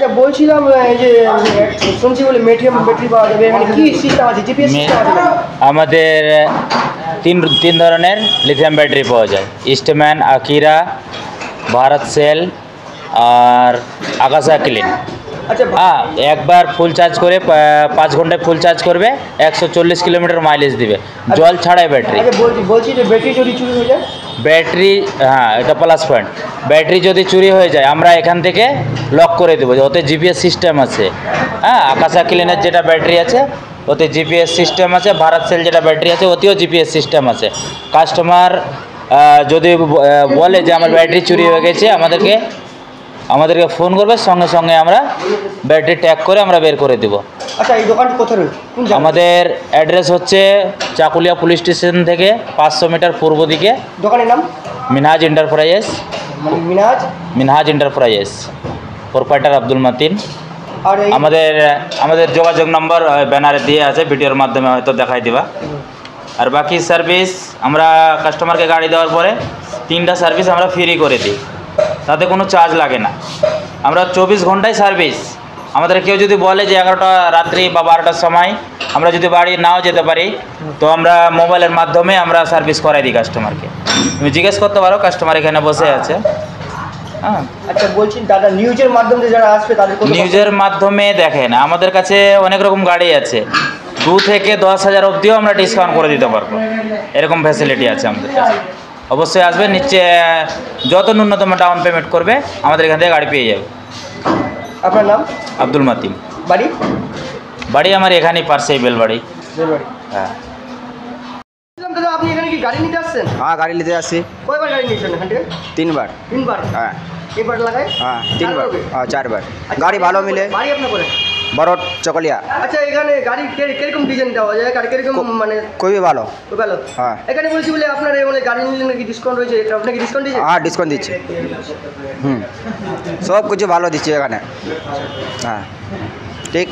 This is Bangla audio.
আচ্ছা বলছিলাম এই যে শুনছি বলে মেটিএম ব্যাটারি পাওয়া যাবে, এখানে কি সিস্টেম আছে, জিপিএস সিস্টেম আছে? আমাদের তিন ধরনের লিথিয়াম ব্যাটারি পাওয়া যায়, ইস্টম্যান, আকিরা, ভারত সেল আর আকাশা ক্লিন। আচ্ছা হ্যাঁ, একবার ফুল চার্জ করে 5 ঘন্টায় ফুল চার্জ করবে, 140 কিলোমিটার মাইলেজ দিবে, জল ছাড়াই ব্যাটারি। আচ্ছা বলছি যে ব্যাটারি যদি চুরি হয়ে যায়? ব্যাটারি, হ্যাঁ এটা প্লাস পয়েন্ট, ব্যাটারি যদি চুরি হয়ে যায় আমরা এখান থেকে লক করে দেবো, ওতে জিপিএস সিস্টেম আছে। হ্যাঁ, আকাশা ক্লিনের যেটা ব্যাটারি আছে ওতে জিপিএস সিস্টেম আছে, ভারত সেল যেটা ব্যাটারি আছে ওতেও জিপিএস সিস্টেম আছে। কাস্টমার যদি বলে যে আমার ব্যাটারি চুরি হয়ে গেছে, আমাদেরকে ফোন করবে, সঙ্গে সঙ্গে আমরা ব্যাটারি ট্যাগ করে আমরা বের করে দেবো। আচ্ছা এই দোকানটা কোথায় রয়েছে? আমাদের অ্যাড্রেস হচ্ছে চাকুলিয়া পুলিশ স্টেশন থেকে 500 মিটার পূর্ব দিকে, দোকানের নাম? Minhaj enterprises. Minhaj enterprises, proprietor Abdul Matin. আর আমাদের যোগাযোগ নম্বর ব্যানারে দিয়ে আছে, ভিডিওর মাধ্যমে হয়তো দেখাই দিবা। আর বাকি সার্ভিস আমরা কাস্টমারকে গাড়ি দেওয়ার পরে 3টা সার্ভিস আমরা ফ্রি করে দিই, তাতে কোনো চার্জ লাগে না। আমরা 24 ঘন্টায় সার্ভিস। আমাদের কেউ যদি বলে যে 11টা রাত্রি বা 12টার সময় আমরা যদি বাড়ি নাও যেতে পারি, তো আমরা মোবাইলের মাধ্যমে আমরা সার্ভিস করাই দিই কাস্টমারকে। তুমি জিজ্ঞেস করতে পারো, কাস্টমার এখানে বসে আছে। হ্যাঁ, আচ্ছা বলছি দাদা, নিউজের মাধ্যমে যারা আসবে তাদের নিউজের মাধ্যমে দেখেন আমাদের কাছে অনেক রকম গাড়ি আছে, 2 থেকে 10,000 অবধিও আমরা ডিসকাউন্ট করে দিতে পারবো, এরকম ফ্যাসিলিটি আছে আমাদের কাছে। অবশ্যই আসবে, নিচে যত ন্যূনতম ডাউন পেমেন্ট করবে আমাদের এখান থেকে গাড়ি পেয়ে যাবে। আপনার নাম? আব্দুল মাতিন। বাড়ি আমার এখানেই পাশেই বেলবাড়ি। হ্যাঁ। দাদা আপনি এখানে কি গাড়ি নিতে আসছেন? हाँ गाड़ी लेते আসছি। কয়বার গাড়ি নিয়েছেন এখান থেকে? 3 বার। 3 বার? হ্যাঁ এবার লাগায়? হ্যাঁ 3 বার, হ্যাঁ 4 বার। আচ্ছা, গাড়ি ভালো মিলে। বাড়ি আপনার করে? বড় চকলিয়া। আচ্ছা এখানে গাড়ি কিরকম ডিজাইন দেওয়া যায়, গাড়ি কিরকম মানে? খুবই ভালো। ভালো। হ্যাঁ এখানে বলছি বলে আপনার মানে গাড়ি নিলে নাকি ডিসকাউন্ট রয়েছে, আপনাকে ডিসকাউন্ট দিয়েছে? হ্যাঁ ডিসকাউন্ট দিচ্ছে। সব কিছু ভালো দিচ্ছে এখানে। হ্যাঁ ঠিক।